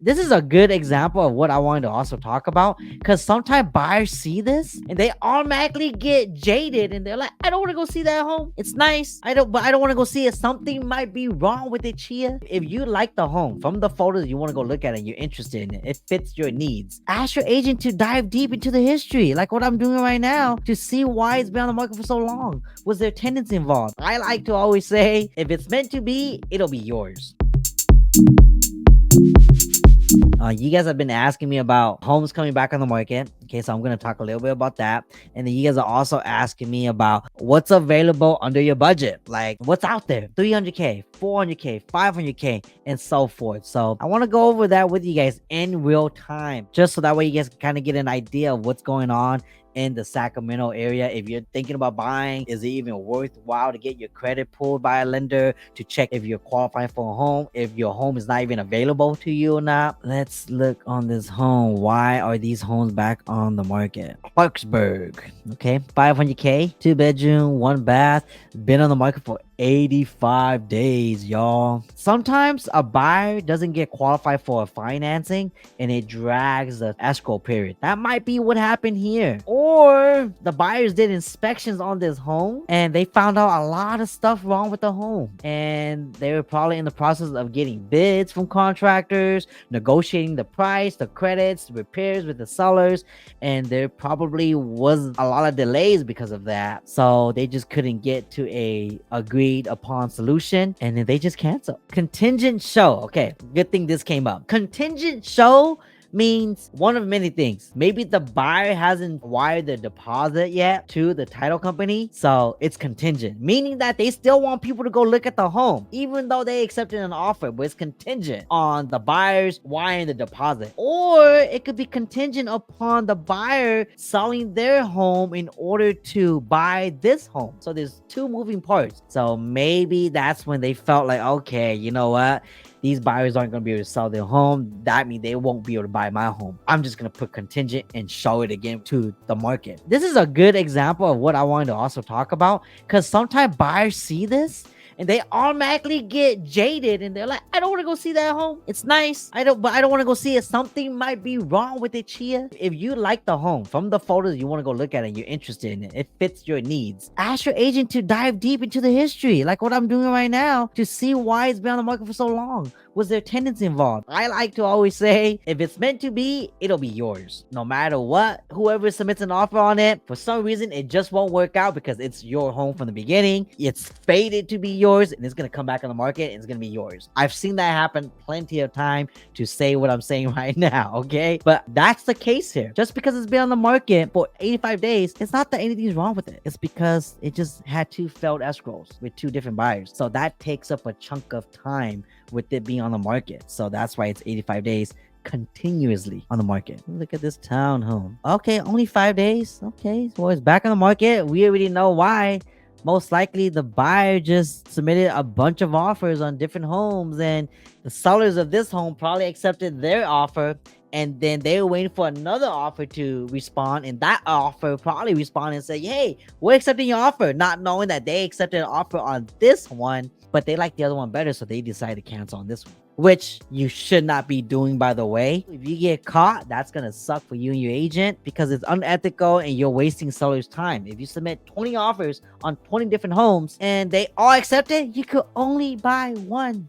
This is a good example of what I wanted to also talk about, because sometimes buyers see this and they automatically get jaded and they're like, I don't want to go see that home. It's nice. But I don't want to go see it. Something might be wrong with it, Chia. If you like the home from the photos, you want to go look at it, you're interested in it, it fits your needs. Ask your agent to dive deep into the history, like what I'm doing right now, to see why it's been on the market for so long. Was there tenants involved? I like to always say, if it's meant to be, it'll be yours. You guys have been asking me about homes coming back on the market. Okay, so I'm going to talk a little bit about that. And then you guys are also asking me about what's available under your budget. Like what's out there, 300K, 400K, 500K, and so forth. So I want to go over that with you guys in real time, just so that way you guys can kind of get an idea of what's going on in the Sacramento area. If you're thinking about buying, is it even worthwhile to get your credit pulled by a lender to check if you're qualifying for a home, if your home is not even available to you or not? Let's look on this home. Why are these homes back on the market? Clarksburg, okay, 500K, 2-bedroom, 1 bath, been on the market for 85 days, y'all. Sometimes a buyer doesn't get qualified for financing and it drags the escrow period. That might be what happened here. Or the buyers did inspections on this home and they found out a lot of stuff wrong with the home, and they were probably in the process of getting bids from contractors, negotiating the price, the credits, the repairs with the sellers, and there probably was a lot of delays because of that. So they just couldn't get to a agreed upon solution, and then they just canceled. Contingent show. Okay, good thing this came up. Contingent show means one of many things. Maybe the buyer hasn't wired the deposit yet to the title company, so it's contingent, meaning that they still want people to go look at the home even though they accepted an offer, but it's contingent on the buyers wiring the deposit. Or it could be contingent upon the buyer selling their home in order to buy this home. So there's two moving parts. So maybe that's when they felt like, okay, you know what, these buyers aren't going to be able to sell their home. That means they won't be able to buy my home. I'm just going to put contingent and show it again to the market. This is a good example of what I wanted to also talk about, because sometimes buyers see this and they automatically get jaded and they're like, I don't want to go see that home. It's nice. But I don't want to go see it. Something might be wrong with it, Chia. If you like the home from the photos, you want to go look at it, you're interested in it, it fits your needs. Ask your agent to dive deep into the history, like what I'm doing right now, to see why it's been on the market for so long. Was there tenants involved? I like to always say, if it's meant to be, it'll be yours. No matter what, whoever submits an offer on it, for some reason, it just won't work out because it's your home from the beginning. It's fated to be yours, and it's going to come back on the market and it's going to be yours. I've seen that happen plenty of time to say what I'm saying right now, okay? But that's the case here. Just because it's been on the market for 85 days, it's not that anything's wrong with it. It's because it just had two failed escrows with two different buyers. So that takes up a chunk of time with it being on the market. So that's why it's 85 days continuously on the market. Look at this townhome. Okay, only 5 days. Okay, so it's back on the market. We already know why. Most likely the buyer just submitted a bunch of offers on different homes, and the sellers of this home probably accepted their offer, and then they were waiting for another offer to respond, and that offer probably responded and said, hey, we're accepting your offer, not knowing that they accepted an offer on this one, but they like the other one better, so they decided to cancel on this one, which you should not be doing, by the way. If you get caught, that's gonna suck for you and your agent, because it's unethical and you're wasting sellers' time. If you submit 20 offers on 20 different homes and they all accept it, you could only buy one.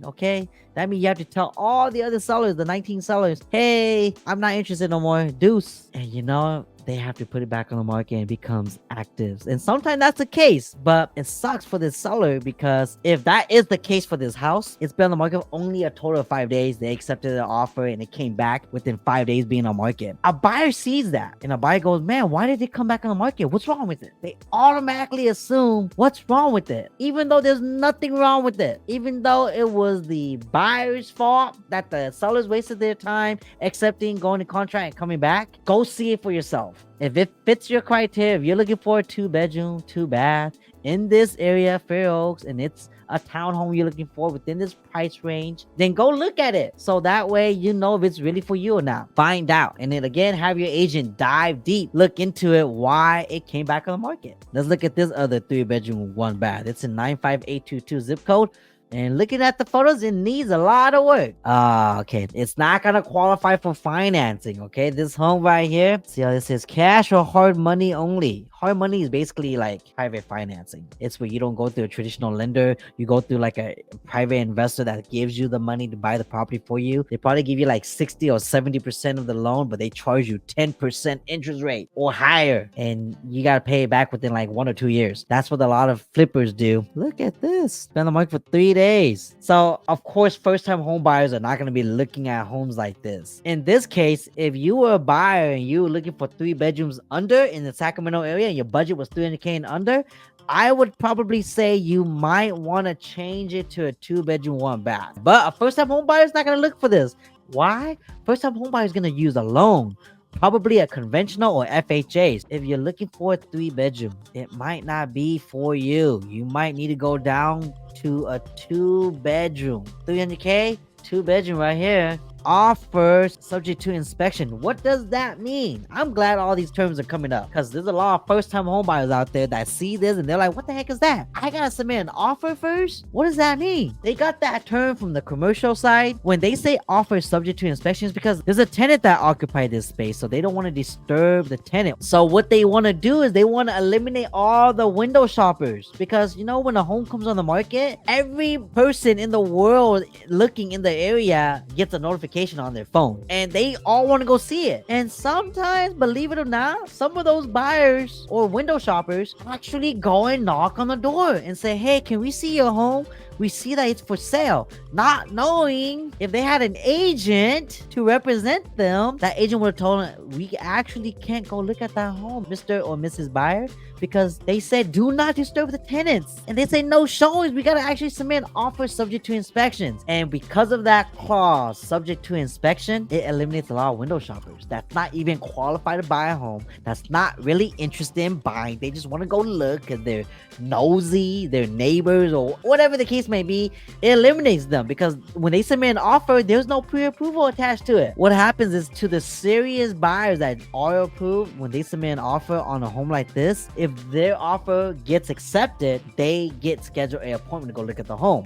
Okay? That means you have to tell all the other sellers, the 19 sellers, hey, I'm not interested no more, deuce. And you know, they have to put it back on the market and it becomes active. And sometimes that's the case, but it sucks for this seller, because if that is the case for this house, it's been on the market for only a total of 5 days. They accepted the offer and it came back within 5 days being on market. A buyer sees that and a buyer goes, man, why did it come back on the market? What's wrong with it? They automatically assume what's wrong with it, even though there's nothing wrong with it. Even though it was the buyer's fault that the sellers wasted their time accepting, going to contract, and coming back. Go see it for yourself. If it fits your criteria, if you're looking for a 2-bedroom, 2-bath in this area, Fair Oaks, and it's a townhome you're looking for within this price range, then go look at it. So that way you know if it's really for you or not. Find out. And then again, have your agent dive deep, look into it, why it came back on the market. Let's look at this other 3-bedroom, 1-bath. It's a 95822 zip code. And looking at the photos, it needs a lot of work. Okay. It's not gonna qualify for financing, okay? This home right here, see how this says cash or hard money only. Hard money is basically like private financing. It's where you don't go through a traditional lender. You go through like a private investor that gives you the money to buy the property for you. They probably give you like 60 or 70% of the loan, but they charge you 10% interest rate or higher. And you gotta pay it back within like 1 or 2 years. That's what a lot of flippers do. Look at this. Been on the market for 3 days. So of course, first-time home buyers are not gonna be looking at homes like this. In this case, if you were a buyer and you were looking for 3 bedrooms under in the Sacramento area and your budget was 300K and under, I would probably say you might want to change it to a 2-bedroom, 1 bath. But a first-time home buyer is not going to look for this. Why? First-time home buyer is going to use a loan, probably a conventional or FHAs. If you're looking for a 3-bedroom, it might not be for you. You might need to go down to a 2-bedroom. 300K, 2-bedroom right here. Offers subject to inspection. What does that mean? I'm glad all these terms are coming up because there's a lot of first-time home buyers out there that see this and they're like, what the heck is that? I gotta submit an offer first? What does that mean? They got that term from the commercial side. When they say offer subject to inspections, because there's a tenant that occupied this space, so they don't want to disturb the tenant. So what they want to do is they want to eliminate all the window shoppers, because you know, when a home comes on the market, every person in the world looking in the area gets a notification on their phone and they all want to go see it. And sometimes, believe it or not, some of those buyers or window shoppers actually go and knock on the door and say, hey, can we see your home? We see that it's for sale, not knowing if they had an agent to represent them. That agent would have told them, we actually can't go look at that home, Mr. or Mrs. Buyer, because they said do not disturb the tenants. And they say no showings. We got to actually submit an offer subject to inspections. And because of that clause, subject to inspection, it eliminates a lot of window shoppers that's not even qualified to buy a home, that's not really interested in buying. They just want to go look because they're nosy, their neighbors, or whatever the case may be. It eliminates them because when they submit an offer, there's no pre-approval attached to it. What happens is, to the serious buyers that are approved, when they submit an offer on a home like this, if their offer gets accepted, they get scheduled an appointment to go look at the home.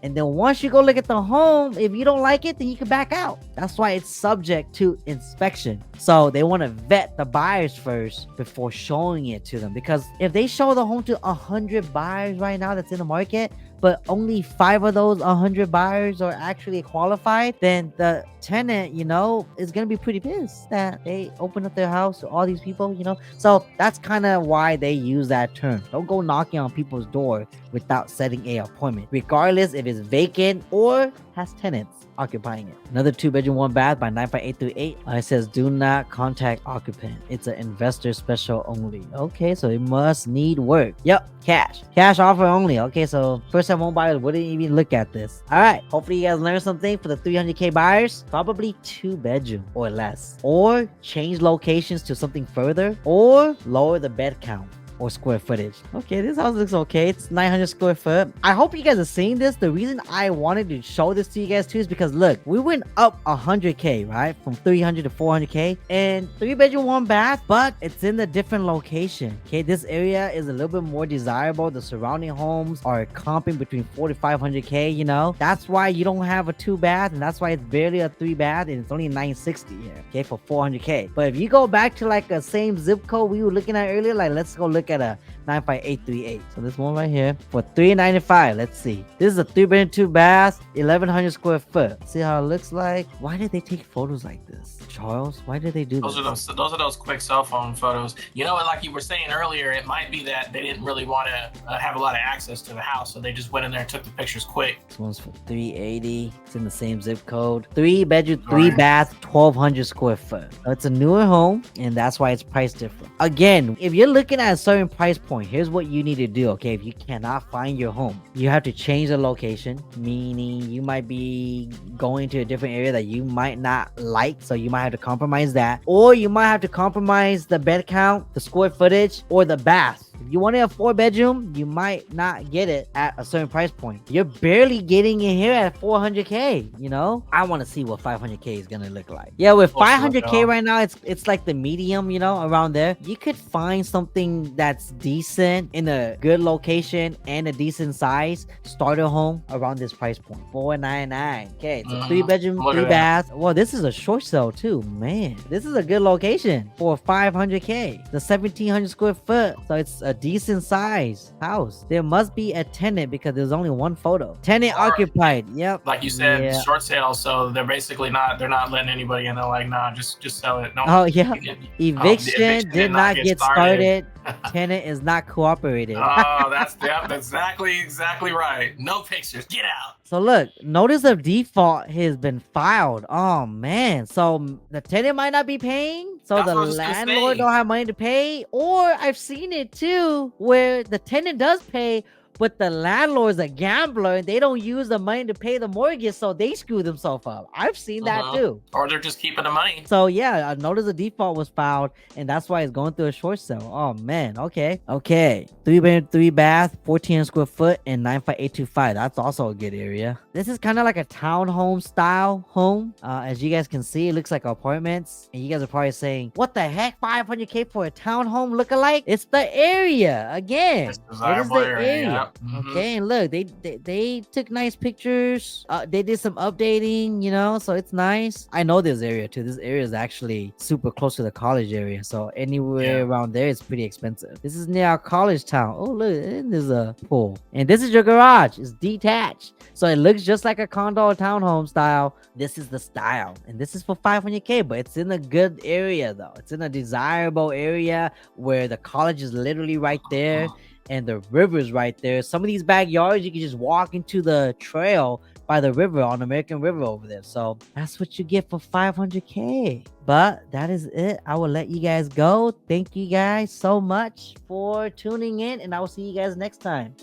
And then once you go look at the home, if you don't like it, then you can back out. That's why it's subject to inspection. So they want to vet the buyers first before showing it to them. Because if they show the home to 100 buyers right now that's in the market, but only 5 of those 100 buyers are actually qualified, then the tenant, you know, is going to be pretty pissed that they open up their house to all these people, you know. So that's kind of why they use that term. Don't go knocking on people's door without setting an appointment, regardless if it's vacant or has tenants occupying it. Another 2-bedroom, 1-bath by 95838. It says do not contact occupant. It's an investor special only. Okay, so it must need work. Yep, cash offer only. Okay, so first-time home buyers wouldn't even look at this. All right, hopefully you guys learned something. For the 300K buyers, probably 2-bedroom or less, or change locations to something further, or lower the bed count or square footage. Okay, this house looks okay. It's 900 square foot. I hope you guys are seeing this. The reason I wanted to show this to you guys too is because look, we went up 100K, right? From 300 to 400K, and 3-bedroom, 1-bath, but it's in a different location. Okay, this area is a little bit more desirable. The surrounding homes are comping between 4 to 500K, you know. That's why you don't have a 2-bath, and that's why it's barely a 3-bath, and it's only 960 here, okay, for 400K. But if you go back to like a same zip code we were looking at earlier, like let's go look at a 95838. So this one right here for $395. Let's see. This is a 3-bedroom, 2-bath, 1100 square foot. See how it looks like? Why did they take photos like this, Charles? Why did they do those this? Those are those quick cell phone photos. You know, like you were saying earlier, it might be that they didn't really want to have a lot of access to the house, so they just went in there and took the pictures quick. This one's for $380. It's in the same zip code. 3-bedroom, 3-bath, 1200 square foot. So it's a newer home, and that's why it's priced different. Again, if you're looking at a certain price point, here's what you need to do. Okay, if you cannot find your home, you have to change the location, meaning you might be going to a different area that you might not like, so you might have to compromise that, or you might have to compromise the bed count, the square footage, or the bath. If you wanted a 4-bedroom, you might not get it at a certain price point. You're barely getting it here at 400K. You know, I want to see what 500K is gonna look like. Yeah, with 500K right now, it's like the medium, you know, around there. You could find something that's decent in a good location and a decent size starter home around this price point. 499. Okay, it's a 3-bedroom, 3-bath. Well, this is a short sale too, man. This is a good location for 500K. The 1,700 square foot, so it's a decent size house. There must be a tenant because there's only one photo. Tenant occupied. Yep. Like you said, short sale. So they're basically they're not letting anybody in. They're like, nah, just sell it. No. Oh yeah. Eviction did not get started. Tenant is not cooperated. Oh, that's exactly right. No pictures. Get out. So look, notice of default has been filed. Oh man, so the tenant might not be paying, so the landlord don't have money to pay. Or I've seen it too, where the tenant does pay, but the landlord's a gambler and they don't use the money to pay the mortgage, so they screw themselves up. I've seen that too. Or they're just keeping the money. So yeah, a notice of default was filed, and that's why it's going through a short sale. Oh man, okay. 3-bedroom, 3-bath, 1,400 square foot, and 95825. That's also a good area. This is kind of like a townhome style home. As you guys can see, it looks like apartments, and you guys are probably saying, "What the heck? 500K for a townhome lookalike?" It's the area again. It is the area. Okay, and look, they took nice pictures. They did some updating, you know, so it's nice. I know this area too. This area is actually super close to the college area, so anywhere around there is pretty expensive. This is near our college town. Oh look, there's a pool, and this is your garage. It's detached, so it looks just like a condo or townhome style. This is the style, and this is for 500K, but it's in a good area though. It's in a desirable area where the college is literally right there. And the river's right there. Some of these backyards, you can just walk into the trail by the river on American River over there. So that's what you get for 500K. But that is it. I will let you guys go. Thank you guys so much for tuning in, and I will see you guys next time.